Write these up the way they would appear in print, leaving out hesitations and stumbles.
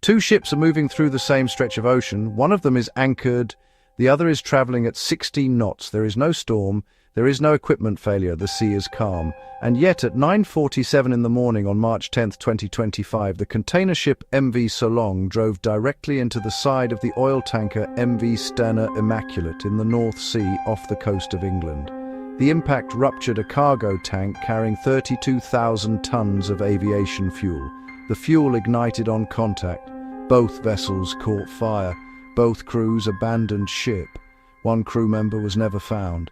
Two ships are moving through the same stretch of ocean. One of them is anchored, the other is traveling at 16 knots. There is no storm, there is no equipment failure, the sea is calm. And yet at 9:47 in the morning on March 10, 2025, the container ship MV Solong drove directly into the side of the oil tanker MV Stena Immaculate in the North Sea off the coast of England. The impact ruptured a cargo tank carrying 32,000 tons of aviation fuel. The fuel ignited on contact. Both vessels caught fire. Both crews abandoned ship. One crew member was never found.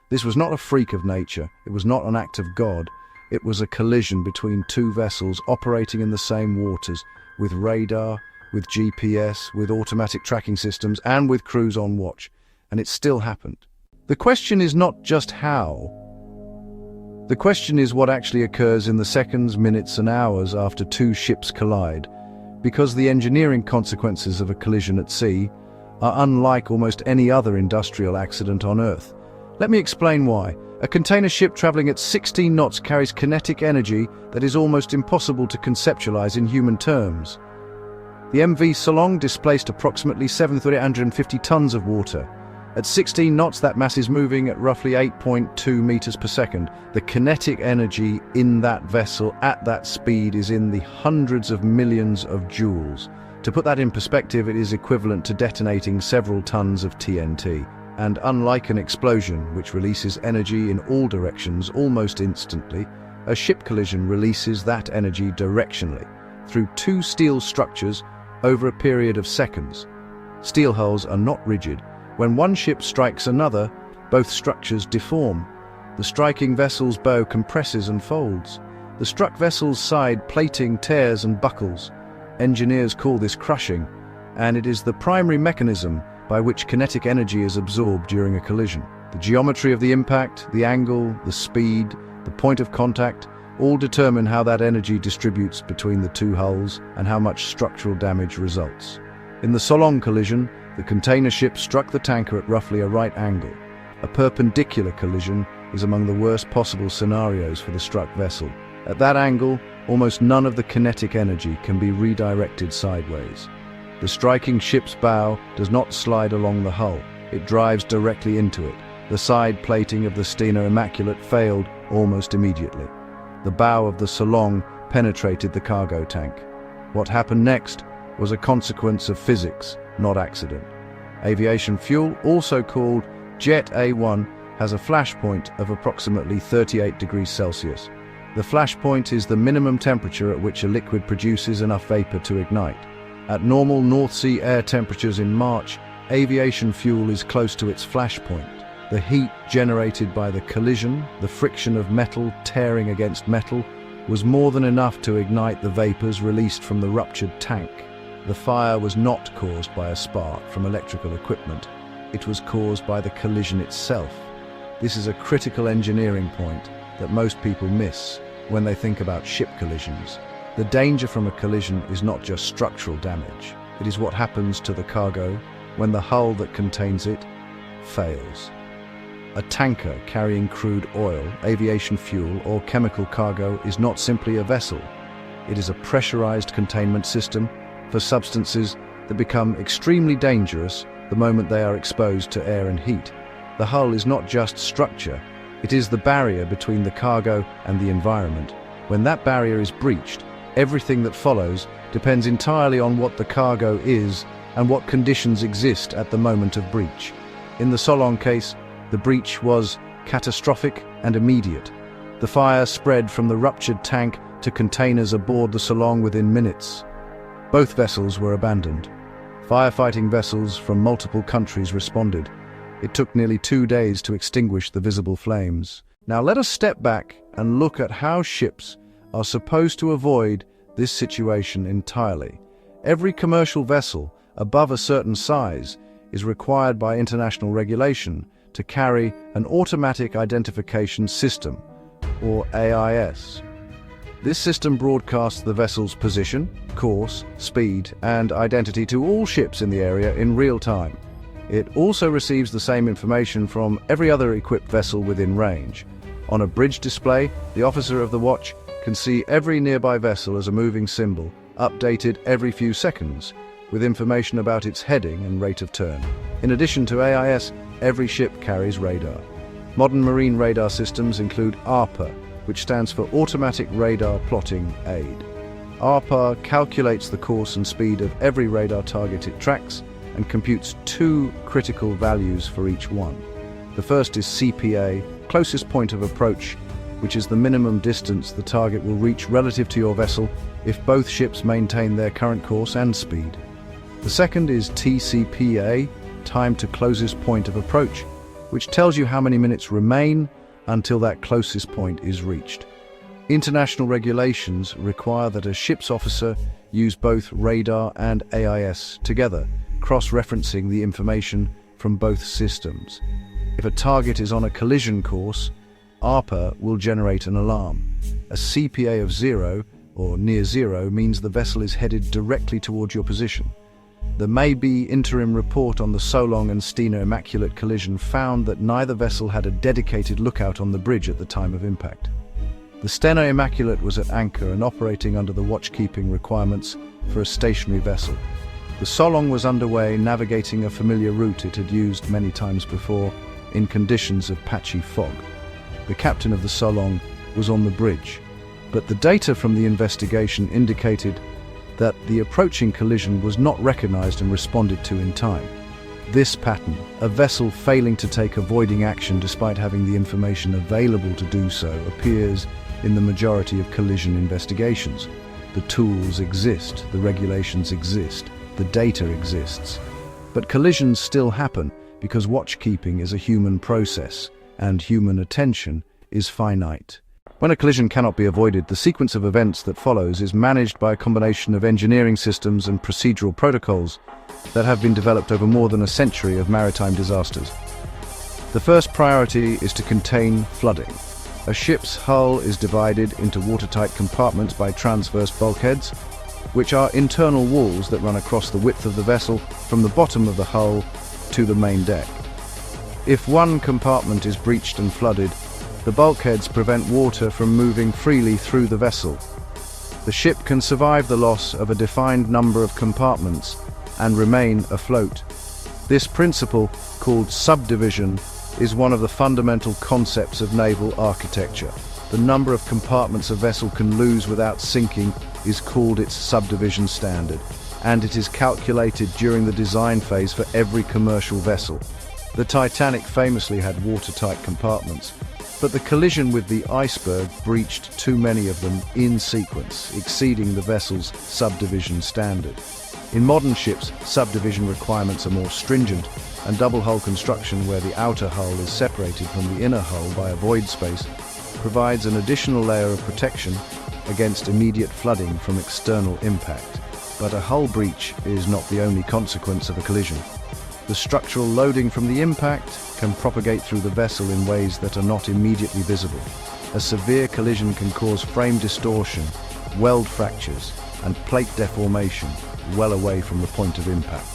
This was not a freak of nature. It was not an act of God. It was a collision between two vessels operating in the same waters, with radar, with GPS, with automatic tracking systems, and with crews on watch. And it still happened. The question is not just how. The question is what actually occurs in the seconds, minutes, and hours after two ships collide, because the engineering consequences of a collision at sea are unlike almost any other industrial accident on Earth. Let me explain why. A container ship traveling at 16 knots carries kinetic energy that is almost impossible to conceptualize in human terms. The MV Solong displaced approximately 750 tons of water. At 16 knots, that mass is moving at roughly 8.2 meters per second. The kinetic energy in that vessel at that speed is in the hundreds of millions of joules. To put that in perspective, it is equivalent to detonating several tons of TNT. And unlike an explosion, which releases energy in all directions almost instantly, a ship collision releases that energy directionally, through two steel structures over a period of seconds. Steel hulls are not rigid. When one ship strikes another, both structures deform. The striking vessel's bow compresses and folds. The struck vessel's side plating tears and buckles. Engineers call this crushing, and it is the primary mechanism by which kinetic energy is absorbed during a collision. The geometry of the impact, the angle, the speed, the point of contact, all determine how that energy distributes between the two hulls and how much structural damage results. In the Solong collision, the container ship struck the tanker at roughly a right angle. A perpendicular collision is among the worst possible scenarios for the struck vessel. At that angle, almost none of the kinetic energy can be redirected sideways. The striking ship's bow does not slide along the hull, it drives directly into it. The side plating of the Stena Immaculate failed almost immediately. The bow of the Solong penetrated the cargo tank. What happened next was a consequence of physics, not accident. Aviation fuel, also called Jet A1, has a flash point of approximately 38 degrees Celsius. The flash point is the minimum temperature at which a liquid produces enough vapor to ignite. At normal North Sea air temperatures in March, aviation fuel is close to its flash point. The heat generated by the collision, the friction of metal tearing against metal, was more than enough to ignite the vapors released from the ruptured tank. The fire was not caused by a spark from electrical equipment. It was caused by the collision itself. This is a critical engineering point that most people miss when they think about ship collisions. The danger from a collision is not just structural damage. It is what happens to the cargo when the hull that contains it fails. A tanker carrying crude oil, aviation fuel, or chemical cargo is not simply a vessel. It is a pressurized containment system for substances that become extremely dangerous the moment they are exposed to air and heat. The hull is not just structure, it is the barrier between the cargo and the environment. When that barrier is breached, everything that follows depends entirely on what the cargo is and what conditions exist at the moment of breach. In the Solong case, the breach was catastrophic and immediate. The fire spread from the ruptured tank to containers aboard the Solong within minutes. Both vessels were abandoned. Firefighting vessels from multiple countries responded. It took nearly 2 days to extinguish the visible flames. Now let us step back and look at how ships are supposed to avoid this situation entirely. Every commercial vessel above a certain size is required by international regulation to carry an automatic identification system, or AIS. This system broadcasts the vessel's position, course, speed, and identity to all ships in the area in real time. It also receives the same information from every other equipped vessel within range. On a bridge display, the officer of the watch can see every nearby vessel as a moving symbol, updated every few seconds, with information about its heading and rate of turn. In addition to AIS, every ship carries radar. Modern marine radar systems include ARPA, which stands for Automatic Radar Plotting Aid. ARPA calculates the course and speed of every radar target it tracks and computes two critical values for each one. The first is CPA, closest point of approach, which is the minimum distance the target will reach relative to your vessel if both ships maintain their current course and speed. The second is TCPA, time to closest point of approach, which tells you how many minutes remain until that closest point is reached. International regulations require that a ship's officer use both radar and AIS together, cross-referencing the information from both systems. If a target is on a collision course, ARPA will generate an alarm. A CPA of 0, or near zero, means the vessel is headed directly towards your position. The May-be interim report on the Solong and Stena Immaculate collision found that neither vessel had a dedicated lookout on the bridge at the time of impact. The Stena Immaculate was at anchor and operating under the watchkeeping requirements for a stationary vessel. The Solong was underway, navigating a familiar route it had used many times before in conditions of patchy fog. The captain of the Solong was on the bridge, but the data from the investigation indicated that the approaching collision was not recognized and responded to in time. This pattern, a vessel failing to take avoiding action despite having the information available to do so, appears in the majority of collision investigations. The tools exist, the regulations exist, the data exists. But collisions still happen because watchkeeping is a human process, and human attention is finite. When a collision cannot be avoided, the sequence of events that follows is managed by a combination of engineering systems and procedural protocols that have been developed over more than a century of maritime disasters. The first priority is to contain flooding. A ship's hull is divided into watertight compartments by transverse bulkheads, which are internal walls that run across the width of the vessel from the bottom of the hull to the main deck. If one compartment is breached and flooded, the bulkheads prevent water from moving freely through the vessel. The ship can survive the loss of a defined number of compartments and remain afloat. This principle, called subdivision, is one of the fundamental concepts of naval architecture. The number of compartments a vessel can lose without sinking is called its subdivision standard, and it is calculated during the design phase for every commercial vessel. The Titanic famously had watertight compartments, but the collision with the iceberg breached too many of them in sequence, exceeding the vessel's subdivision standard. In modern ships, subdivision requirements are more stringent, and double hull construction, where the outer hull is separated from the inner hull by a void space, provides an additional layer of protection against immediate flooding from external impact. But a hull breach is not the only consequence of a collision. The structural loading from the impact can propagate through the vessel in ways that are not immediately visible. A severe collision can cause frame distortion, weld fractures, and plate deformation well away from the point of impact.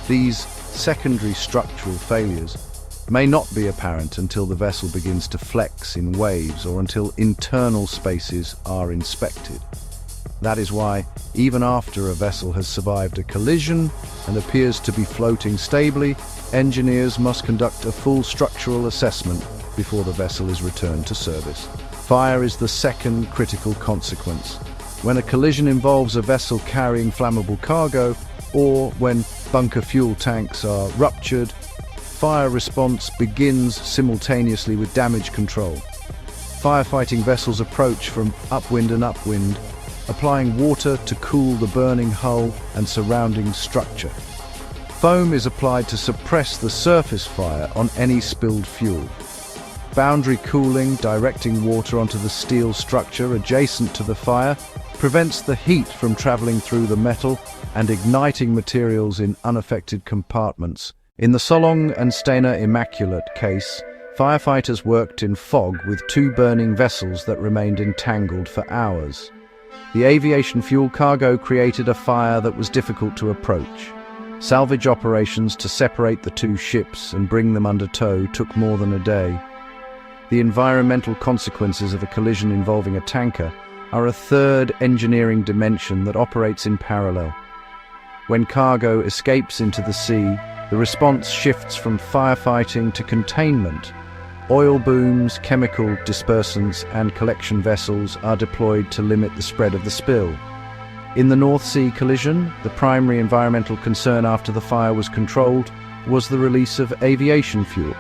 These secondary structural failures may not be apparent until the vessel begins to flex in waves or until internal spaces are inspected. That is why, even after a vessel has survived a collision and appears to be floating stably, engineers must conduct a full structural assessment before the vessel is returned to service. Fire is the second critical consequence. When a collision involves a vessel carrying flammable cargo, or when bunker fuel tanks are ruptured, fire response begins simultaneously with damage control. Firefighting vessels approach from upwind and upwind, applying water to cool the burning hull and surrounding structure. Foam is applied to suppress the surface fire on any spilled fuel. Boundary cooling, directing water onto the steel structure adjacent to the fire, prevents the heat from traveling through the metal and igniting materials in unaffected compartments. In the Solong and Stena Immaculate case, firefighters worked in fog with two burning vessels that remained entangled for hours. The aviation fuel cargo created a fire that was difficult to approach. Salvage operations to separate the two ships and bring them under tow took more than a day. The environmental consequences of a collision involving a tanker are a third engineering dimension that operates in parallel. When cargo escapes into the sea, the response shifts from firefighting to containment. Oil booms, chemical dispersants, and collection vessels are deployed to limit the spread of the spill. In the North Sea collision, the primary environmental concern after the fire was controlled was the release of aviation fuel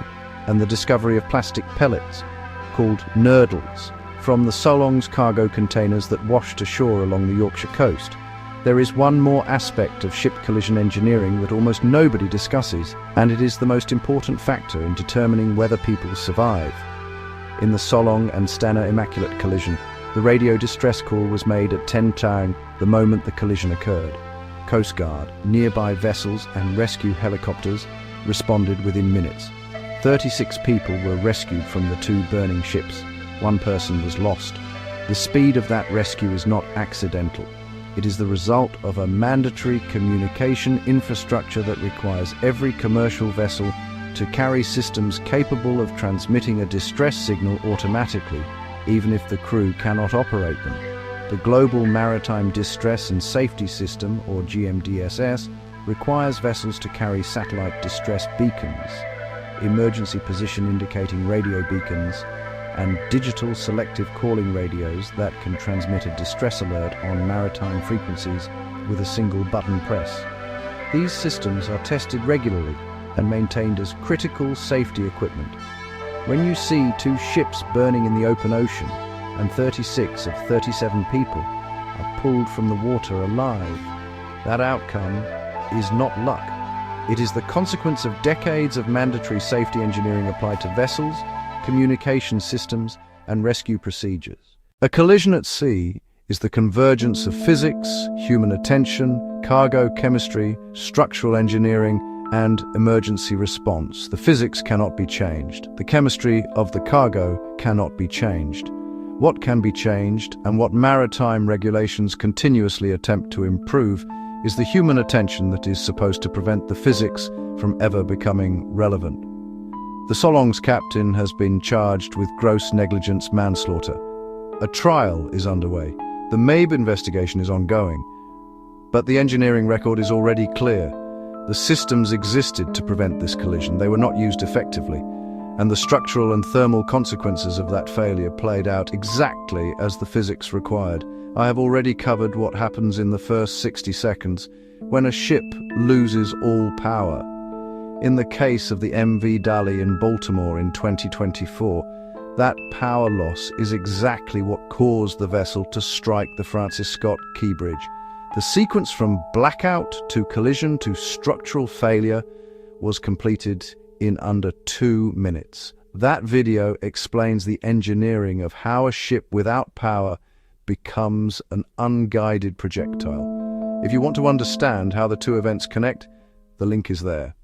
and the discovery of plastic pellets, called nurdles, from the Solong's cargo containers that washed ashore along the Yorkshire coast. There is one more aspect of ship collision engineering that almost nobody discusses, and it is the most important factor in determining whether people survive. In the Solong and Stena Immaculate collision, the radio distress call was made at 10 Taung the moment the collision occurred. Coast Guard, nearby vessels and rescue helicopters responded within minutes. 36 people were rescued from the two burning ships. One person was lost. The speed of that rescue is not accidental. It is the result of a mandatory communication infrastructure that requires every commercial vessel to carry systems capable of transmitting a distress signal automatically, even if the crew cannot operate them. The Global Maritime Distress and Safety System, or GMDSS, requires vessels to carry satellite distress beacons, emergency position indicating radio beacons, and digital selective calling radios that can transmit a distress alert on maritime frequencies with a single button press. These systems are tested regularly and maintained as critical safety equipment. When you see two ships burning in the open ocean and 36 of 37 people are pulled from the water alive, that outcome is not luck. It is the consequence of decades of mandatory safety engineering applied to vessels, communication systems, and rescue procedures. A collision at sea is the convergence of physics, human attention, cargo chemistry, structural engineering, and emergency response. The physics cannot be changed. The chemistry of the cargo cannot be changed. What can be changed, and what maritime regulations continuously attempt to improve, is the human attention that is supposed to prevent the physics from ever becoming relevant. The Solong's captain has been charged with gross negligence manslaughter. A trial is underway. The MABE investigation is ongoing. But the engineering record is already clear. The systems existed to prevent this collision. They were not used effectively. And the structural and thermal consequences of that failure played out exactly as the physics required. I have already covered what happens in the first 60 seconds when a ship loses all power. In the case of the MV Dali in Baltimore in 2024, that power loss is exactly what caused the vessel to strike the Francis Scott Key Bridge. The sequence from blackout to collision to structural failure was completed in under 2 minutes. That video explains the engineering of how a ship without power becomes an unguided projectile. If you want to understand how the two events connect, the link is there.